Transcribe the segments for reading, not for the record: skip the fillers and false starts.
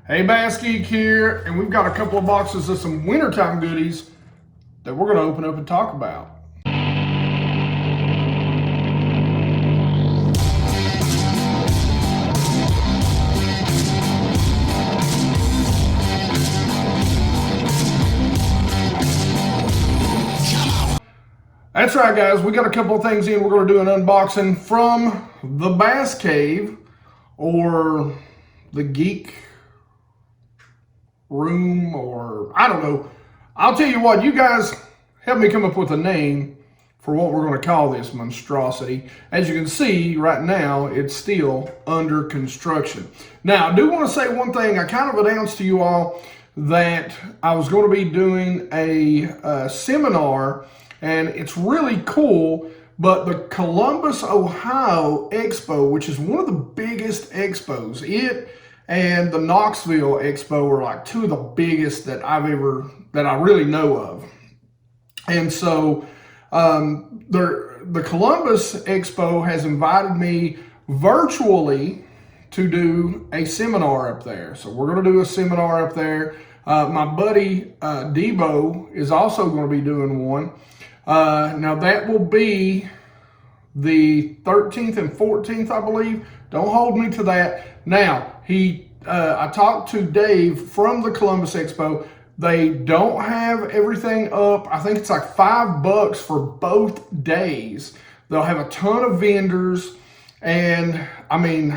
Hey, BassGeek here, and we've got a couple of boxes of some wintertime goodies that we're going to open up and talk about. That's right, guys. We got a couple of things in. We're going to do an unboxing from the Bass Cave, or the Geek Room, or I don't know. I'll tell you what, you guys help me come up with a name for what we're going to call this monstrosity. As you can see right now, it's still under construction. Now, I do want to say one thing. I kind of announced to you all that I was going to be doing a seminar, and it's really cool. But the Columbus, Ohio Expo, which is one of the biggest expos, it and the Knoxville Expo are like two of the biggest that I really know of. And so the Columbus Expo has invited me virtually to do a seminar up there. So we're going to do a seminar up there. My buddy Debo is also going to be doing one. Now that will be the 13th and 14th, I believe. Don't hold me to that. Now, I talked to Dave from the Columbus Expo. They don't have everything up. I think it's like $5 for both days. They'll have a ton of vendors and, I mean,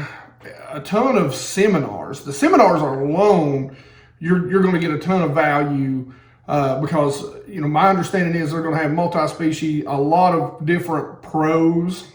a ton of seminars. The seminars are alone, you're going to get a ton of value because, you know, my understanding is they're going to have multi-species. A lot of different pros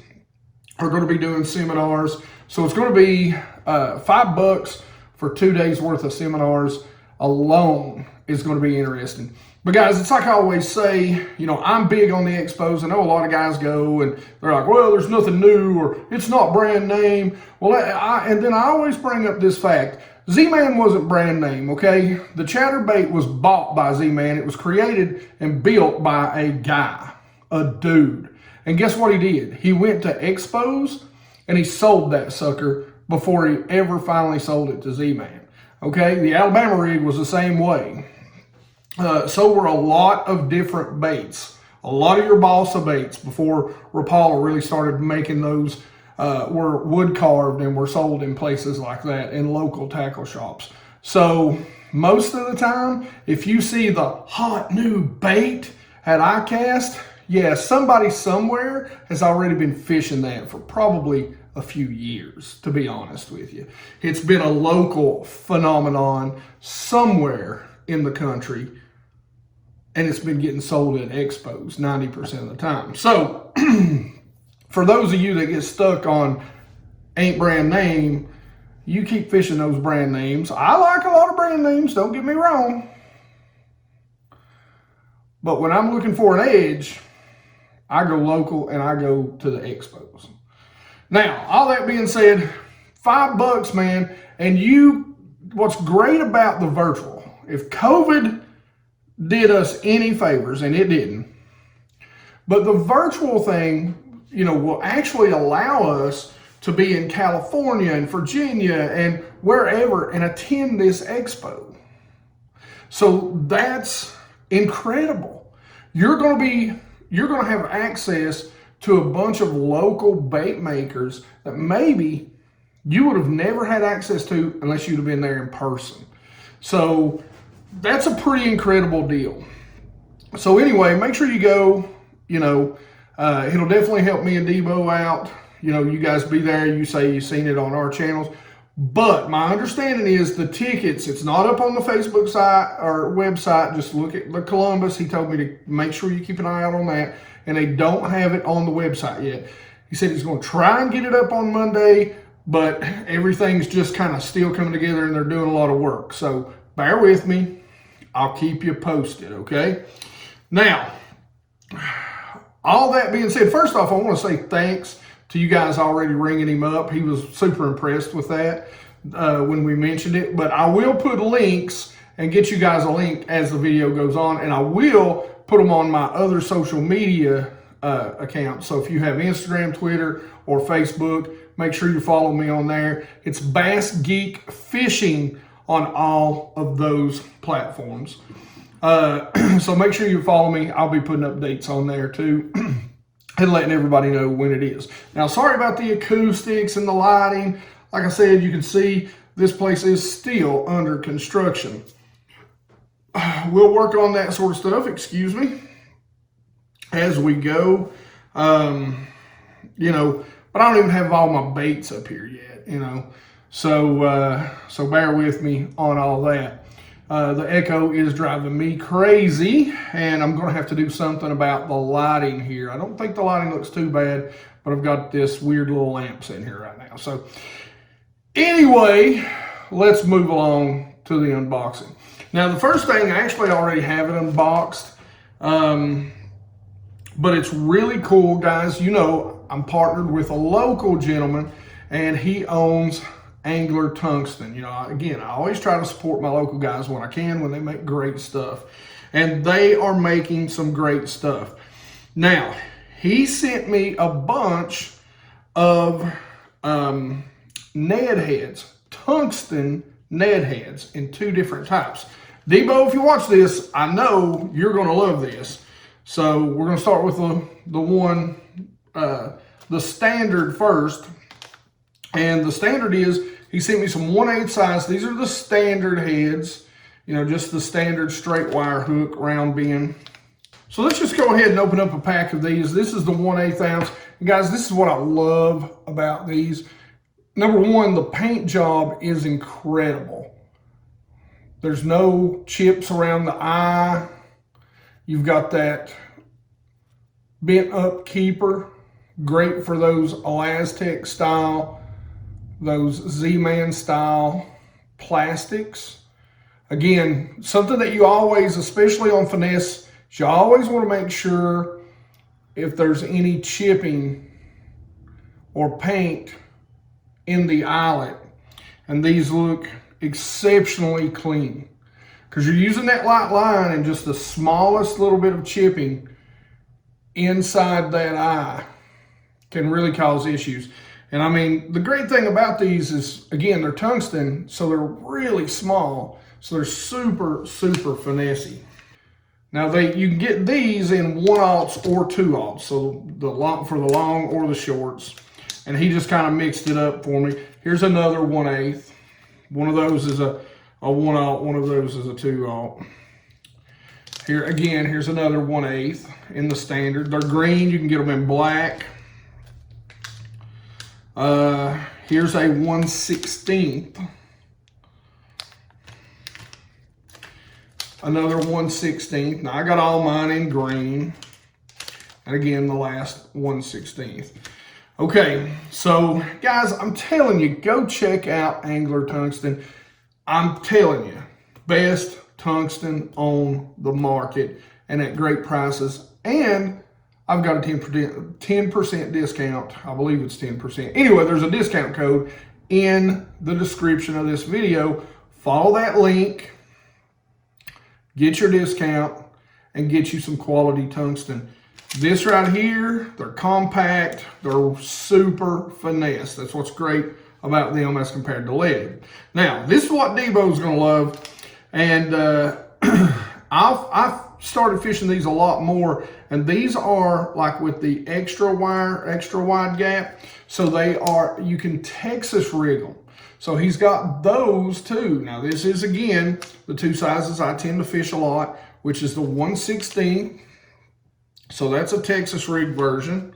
are going to be doing seminars. So it's going to be $5 for 2 days worth of seminars alone is going to be interesting. But guys, it's like I always say, you know, I'm big on the expos. I know a lot of guys go and they're like, well, there's nothing new, or it's not brand name. Well, and then I always bring up this fact. Z-Man wasn't brand name, okay? The chatterbait was bought by Z-Man. It was created and built by a guy, a dude. And guess what he did? He went to expos and he sold that sucker before he ever finally sold it to Z-Man. Okay, the Alabama rig was the same way. So were a lot of different baits. A lot of your balsa baits before Rapala really started making those were wood carved and were sold in places like that in local tackle shops. So most of the time, if you see the hot new bait at iCast, yeah, somebody somewhere has already been fishing that for probably a few years, to be honest with you. It's been a local phenomenon somewhere in the country, and it's been getting sold at expos 90% of the time. So for those of you that get stuck on ain't brand name, you keep fishing those brand names. I like a lot of brand names, don't get me wrong. But when I'm looking for an edge, I go local and I go to the expos. Now, all that being said, $5, man. And what's great about the virtual, if COVID did us any favors, and it didn't, but the virtual thing, you know, will actually allow us to be in California and Virginia and wherever and attend this expo. So that's incredible. You're going to have access to a bunch of local bait makers that maybe you would have never had access to unless you'd have been there in person. So that's a pretty incredible deal. So anyway, make sure you go. You know, it'll definitely help me and Debo out. You know, you guys be there. You say you've seen it on our channels. But my understanding is the tickets, it's not up on the Facebook site or website. Just look at the Columbus. He told me to make sure you keep an eye out on that. And they don't have it on the website yet. He said he's going to try and get it up on Monday, but everything's just kind of still coming together and they're doing a lot of work. So bear with me. I'll keep you posted, okay? Now, all that being said, first off, I want to say thanks to you guys already ringing him up. He was super impressed with that when we mentioned it. But I will put links and get you guys a link as the video goes on. And I will put them on my other social media accounts. So if you have Instagram, Twitter, or Facebook, make sure you follow me on there. It's BassGeek Fishing on all of those platforms. So make sure you follow me. I'll be putting updates on there too and letting everybody know when it is. Now, sorry about the acoustics and the lighting. Like I said, you can see this place is still under construction. We'll work on that sort of stuff, excuse me, as we go. You know, but I don't even have all my baits up here yet, you know. So bear with me on all that. The echo is driving me crazy, and I'm going to have to do something about the lighting here. I don't think the lighting looks too bad, but I've got this weird little lamp in here right now. So anyway, let's move along to the unboxing. Now, the first thing, I actually already have it unboxed, but it's really cool, guys. You know, I'm partnered with a local gentleman, and he owns Angler Tungsten. You know, again, I always try to support my local guys when I can, when they make great stuff. And they are making some great stuff. Now, he sent me a bunch of Ned heads, tungsten Ned heads in 2 different types. Debo, if you watch this, I know you're going to love this. So we're going to start with the standard first. And the standard is, he sent me some 1/8 size. These are the standard heads, you know, just the standard straight wire hook, round bend. So let's just go ahead and open up a pack of these. This is the 1/8 ounce. And guys, this is what I love about these. Number one, the paint job is incredible. There's no chips around the eye. You've got that bent up keeper, great for those Elastec style, those Z-Man style plastics. Again, something that you always, especially on finesse, you always want to make sure if there's any chipping or paint in the eyelet. And these look exceptionally clean because you're using that light line and just the smallest little bit of chipping inside that eye can really cause issues. And I mean, the great thing about these is, again, they're tungsten, so they're really small, so they're super, super finessey. Now, you can get these in 1/0 or 2/0, so for the long or the shorts. And he just kind of mixed it up for me. Here's another 1/8. One of those is a 1/0, one of those is a 2/0. Here again, here's another 1/8 in the standard. They're green, you can get them in black. Here's a 1/16. Another 1/16. Now I got all mine in green. And again, the last 1/16. Okay, so guys, I'm telling you, go check out Angler Tungsten. I'm telling you, best tungsten on the market and at great prices. And I've got a 10% discount. I believe it's 10%. Anyway, there's a discount code in the description of this video. Follow that link, get your discount, and get you some quality tungsten. This right here, they're compact, they're super finesse. That's what's great about them as compared to lead. Now, this is what Debo's gonna love. And I've started fishing these a lot more, and these are like with the extra wire, extra wide gap. So they are, you can Texas rig them. So he's got those too. Now this is, again, the 2 sizes I tend to fish a lot, which is the 1/16. So that's a Texas rig version.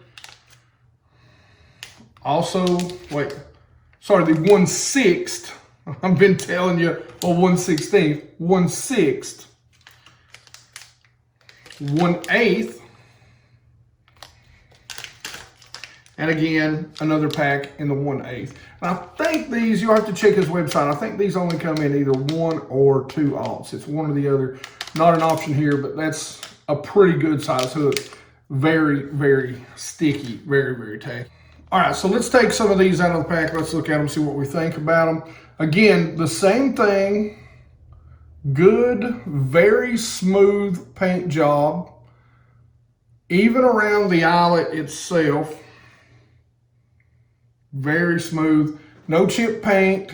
Also, the 1/6. I've been telling you, well, 1/16, 1/6, 1/8, and again, another pack in the 1/8. And I think these, you'll have to check his website. I think these only come in either 1 or 2/0. It's one or the other. Not an option here, but that's a pretty good size hook. Very, very sticky, very, very tacky. All right, so let's take some of these out of the pack. Let's look at them, see what we think about them. Again, the same thing. Good, very smooth paint job. Even around the eyelet itself. Very smooth. No chip paint.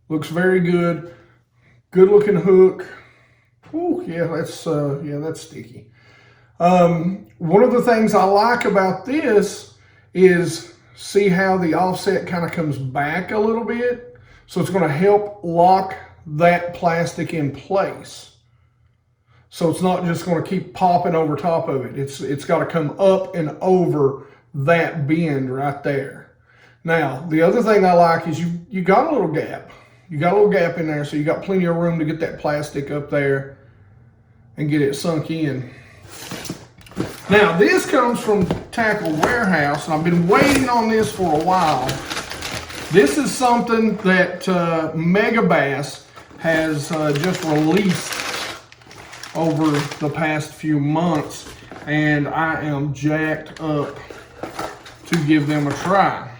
Looks very good. Good looking hook. Oh yeah, that's sticky. One of the things I like about this is see how the offset kind of comes back a little bit. So it's going to help lock that plastic in place. So it's not just going to keep popping over top of it. It's got to come up and over that bend right there. Now, the other thing I like is you got a little gap. You got a little gap in there, so you got plenty of room to get that plastic up there and get it sunk in. Now, this comes from Tackle Warehouse, and I've been waiting on this for a while. This is something that Mega Bass has just released over the past few months, and I am jacked up to give them a try.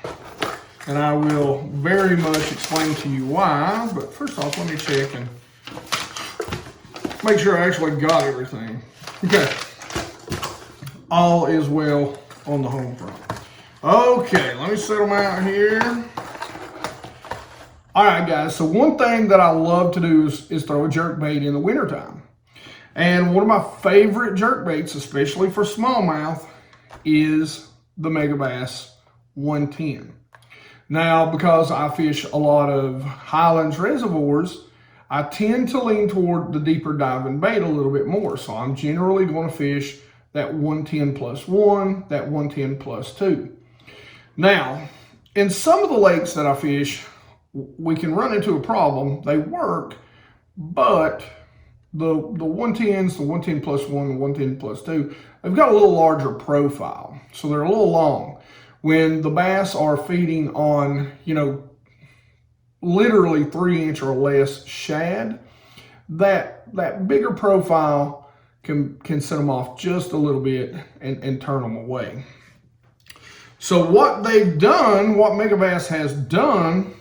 And I will very much explain to you why, but first off, let me check and make sure I actually got everything. Okay, all is well on the home front. Okay, let me set them out here. All right, guys, so one thing that I love to do is throw a jerkbait in the wintertime. And one of my favorite jerkbaits, especially for smallmouth, is the Mega Bass 110. Now, because I fish a lot of highlands reservoirs, I tend to lean toward the deeper diving bait a little bit more. So I'm generally going to fish that 110 plus 1, that 110 plus 2. Now, in some of the lakes that I fish, we can run into a problem. They work, but the 110s, the 110 plus 1, the 110 plus 2, they've got a little larger profile. So they're a little long. When the bass are feeding on, literally 3-inch or less shad, that bigger profile can set them off just a little bit and turn them away. So what they've done, what Mega Bass has done,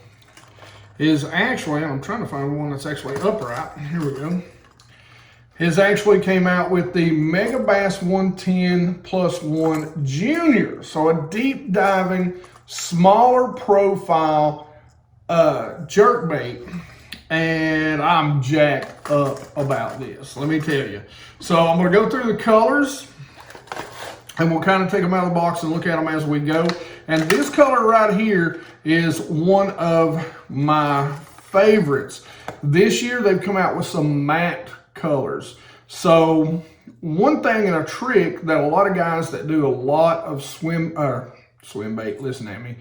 is actually, I'm trying to find one that's actually upright. Here we go. Has actually came out with the Mega Bass 110 plus 1 Junior. So a deep diving, smaller profile jerkbait. And I'm jacked up about this, let me tell you. So I'm gonna go through the colors and we'll kind of take them out of the box and look at them as we go. And this color right here is one of my favorites. This year they've come out with some matte colors. So one thing and a trick that a lot of guys that do a lot of swim bait, listen at me,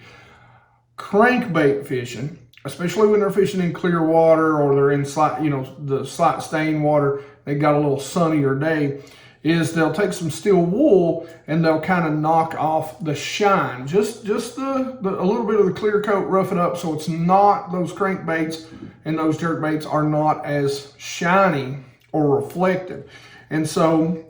crankbait fishing, especially when they're fishing in clear water or they're in slight, the slight stain water, they got a little sunnier day, is they'll take some steel wool and they'll kind of knock off the shine, just a little bit of the clear coat, rough it up so it's not, those crankbaits and those jerkbaits are not as shiny or reflective. And so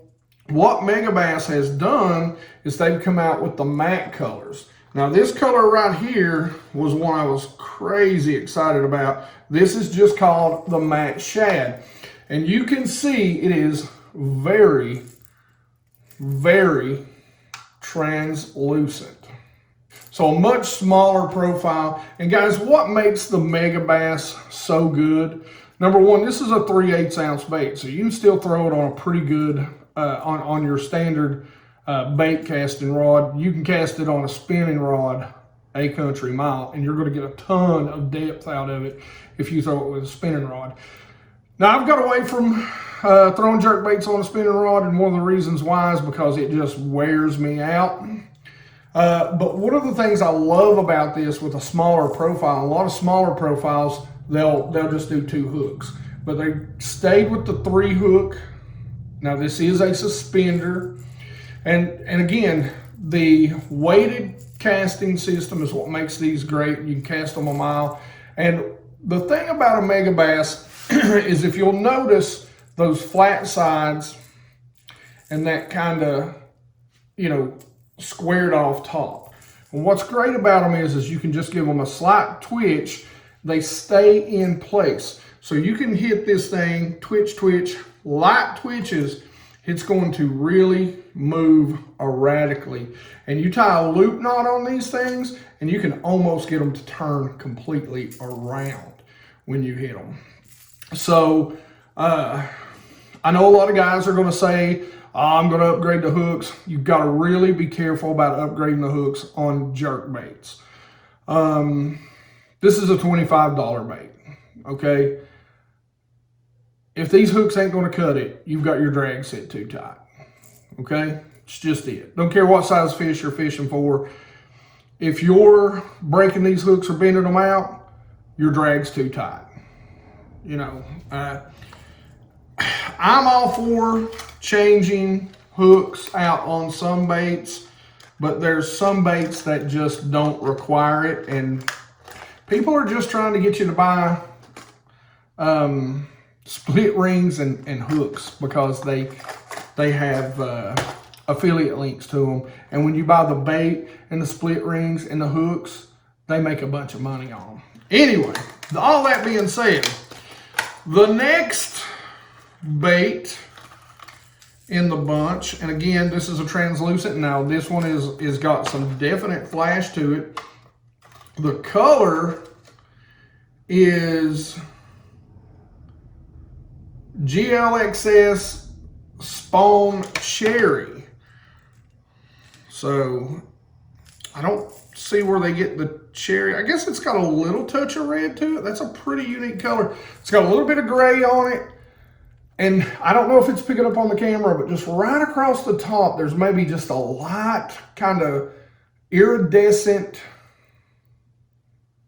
what Mega Bass has done is they've come out with the matte colors. Now this color right here was one I was crazy excited about. This is just called the matte shad. And you can see it is very, very translucent. So a much smaller profile. And guys, what makes the Mega Bass so good? Number one, this is a 3/8 ounce bait, so you can still throw it on a pretty good, on your standard bait casting rod. You can cast it on a spinning rod, a country mile, and you're going to get a ton of depth out of it if you throw it with a spinning rod. Now, I've got away from throwing jerk baits on a spinning rod, and one of the reasons why is because it just wears me out. But one of the things I love about this with a smaller profile, a lot of smaller profiles, they'll just do 2 hooks, but they stayed with the 3 hook. Now this is a suspender, and again, the weighted casting system is what makes these great. You can cast them a mile. And the thing about a Mega Bass is, if you'll notice those flat sides and that kind of, squared off top. And what's great about them is you can just give them a slight twitch. They stay in place. So you can hit this thing, twitch, twitch, light twitches. It's going to really move erratically. And you tie a loop knot on these things and you can almost get them to turn completely around, when you hit them. So I know a lot of guys are going to say, oh, I'm going to upgrade the hooks. You've got to really be careful about upgrading the hooks on jerk baits. This is a $25 bait, okay? If these hooks ain't going to cut it, you've got your drag set too tight, okay? It's just it. Don't care what size fish you're fishing for. If you're breaking these hooks or bending them out, your drag's too tight. You know, I'm all for changing hooks out on some baits, but there's some baits that just don't require it, and people are just trying to get you to buy split rings and hooks because they have affiliate links to them, and when you buy the bait and the split rings and the hooks, they make a bunch of money on them. Anyway, all that being said, the next bait in the bunch, and again, this is a translucent. Now this one is got some definite flash to it. The color is GLXS Spawn Cherry. So I don't see where they get the cherry. I guess it's got a little touch of red to it. That's a pretty unique color. It's got a little bit of gray on it. And I don't know if it's picking up on the camera, but just right across the top, there's maybe just a light kind of iridescent,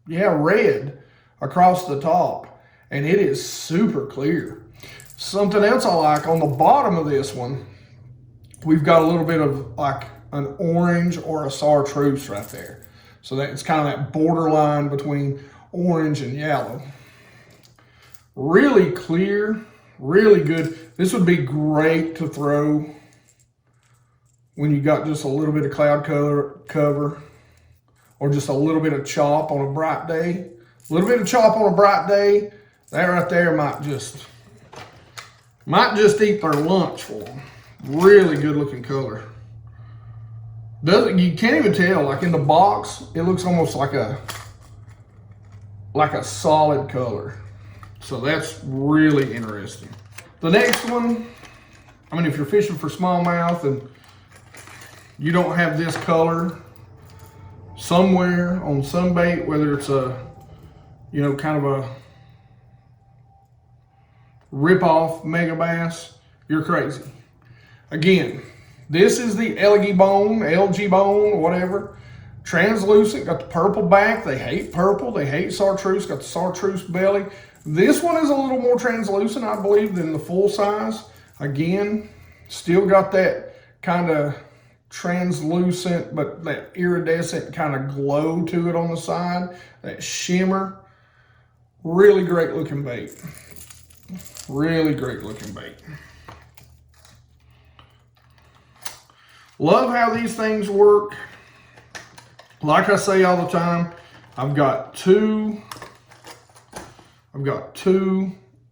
red across the top. And it is super clear. Something else I like, on the bottom of this one, we've got a little bit of like an orange or a chartreuse right there. So that it's kind of that borderline between orange and yellow. Really clear, really good. This would be great to throw when you got just a little bit of cloud cover or just a little bit of chop on a bright day. A little bit of chop on a bright day, that right there might just eat their lunch for them. Really good looking color. You can't even tell, like in the box, it looks almost like a solid color. So that's really interesting. The next one, I mean, if you're fishing for smallmouth and you don't have this color somewhere on some bait, whether it's a, kind of a rip-off mega bass, you're crazy. Again, this is the LG bone, whatever. Translucent, got the purple back. They hate purple, they hate chartreuse, got the chartreuse belly. This one is a little more translucent, I believe, than the full size. Again, still got that kind of translucent, but that iridescent kind of glow to it on the side, that shimmer. Really great looking bait. Really great looking bait. Love how these things work. Like I say all the time, I've got two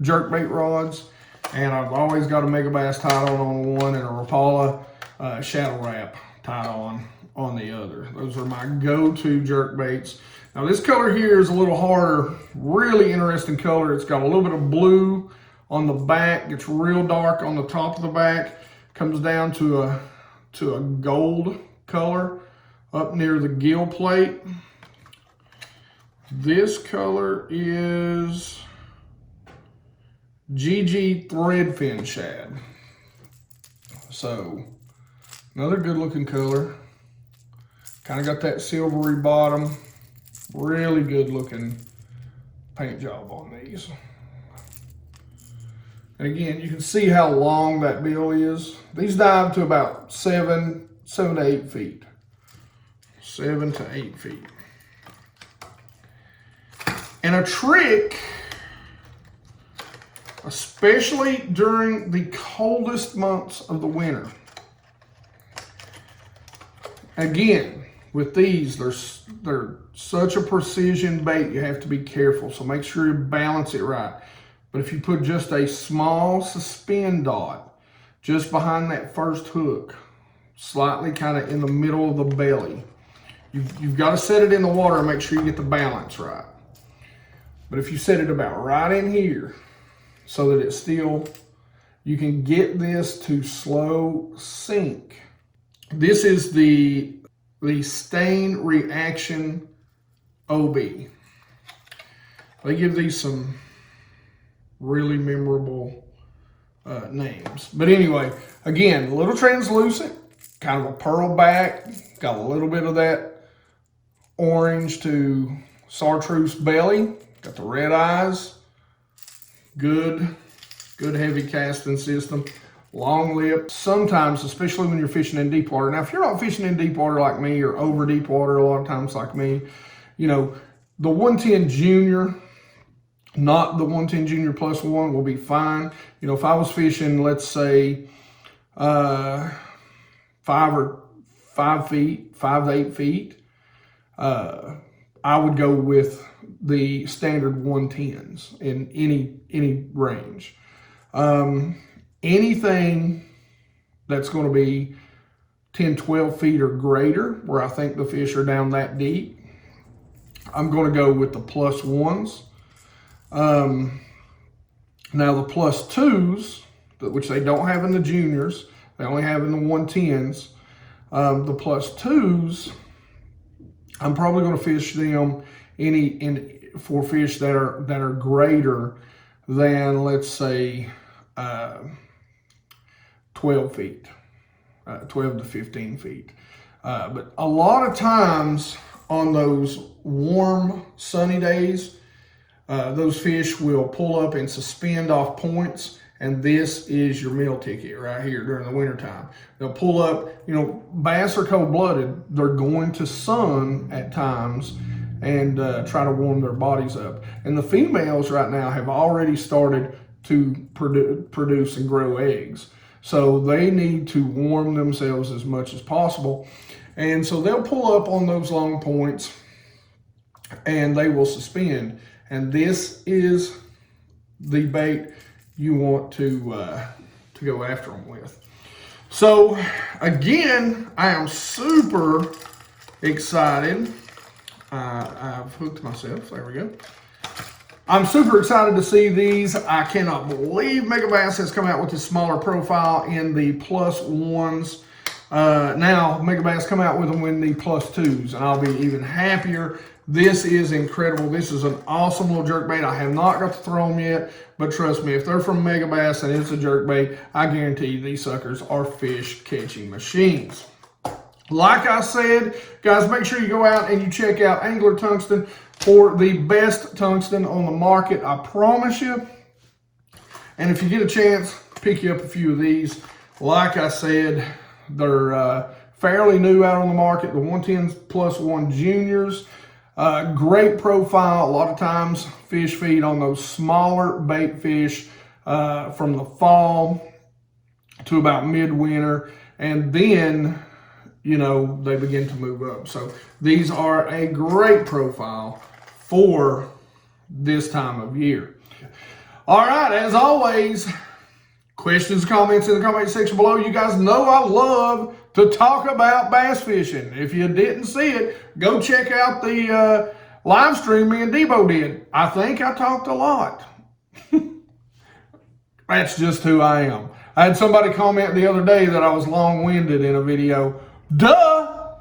jerkbait rods, and I've always got a mega bass tied on one and a Rapala shadow wrap tied on the other. Those are my go-to jerkbaits. Now this color here is a little harder, really interesting color. It's got a little bit of blue on the back, gets real dark on the top of the back, comes down to a gold color up near the gill plate. This color is GG Threadfin Shad. So another good looking color. Kind of got that silvery bottom. Really good looking paint job on these. And again, you can see how long that bill is. These dive to about 7 to 8 feet. 7 to 8 feet. And a trick, especially during the coldest months of the winter. Again, with these, they're such a precision bait, you have to be careful. So make sure you balance it right. But if you put just a small suspend dot just behind that first hook, slightly kind of in the middle of the belly, you've got to set it in the water and make sure you get the balance right. But if you set it about right in here so that it's still, you can get this to slow sink. This is the stain reaction OB. They give these some really memorable names. But anyway, again, a little translucent, kind of a pearl back, got a little bit of that orange to chartreuse belly, got the red eyes, good heavy casting system, long lip. Sometimes, especially when you're fishing in deep water. Now, if you're not fishing in deep water like me or over deep water a lot of times like me, you know, the 110 Junior, not the 110 Junior plus one, will be fine. You know, if I was fishing, let's say 5 to 8 feet, I would go with the standard 110s in any range. Anything that's going to be 10, 12 feet or greater, where I think the fish are down that deep, I'm going to go with the plus ones. Now the plus twos, which they don't have in the juniors, they only have in the 110s. The plus twos, I'm probably going to fish them for fish that are greater than, let's say, 12 feet, 12 to 15 feet. But a lot of times on those warm, sunny days, those fish will pull up and suspend off points, and this is your meal ticket right here during the wintertime. They'll pull up, you know, bass are cold-blooded. They're going to sun at times and try to warm their bodies up. And the females right now have already started to produce and grow eggs. So they need to warm themselves as much as possible. And so they'll pull up on those long points and they will suspend. And this is the bait you want to go after them with. So again, I am super excited. I've hooked myself, there we go. I'm super excited to see these. I cannot believe Megabass has come out with this smaller profile in the plus ones. Now Megabass come out with them in the plus twos, and I'll be even happier. This is incredible. This is an awesome little jerkbait. I have not got to throw them yet, but trust me, if they're from Megabass and it's a jerkbait, I guarantee you these suckers are fish catching machines. Like I said, guys, make sure you go out and you check out Angler Tungsten for the best tungsten on the market, I promise you. And if you get a chance, pick you up a few of these. Like I said, they're fairly new out on the market, the 110 plus 1 juniors. Great profile. A lot of times fish feed on those smaller bait fish from the fall to about midwinter, and then, you know, they begin to move up. So these are a great profile for this time of year. All right, as always, questions, comments in the comment section below. You guys know I love to talk about bass fishing. If you didn't see it, go check out the live stream me and Debo did. I think I talked a lot. That's just who I am. I had somebody comment the other day that I was long-winded in a video. Duh!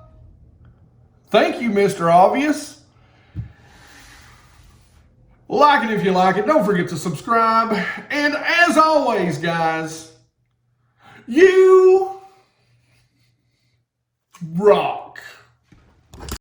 Thank you, Mr. Obvious. Like it if you like it. Don't forget to subscribe. And as always, guys, you rock.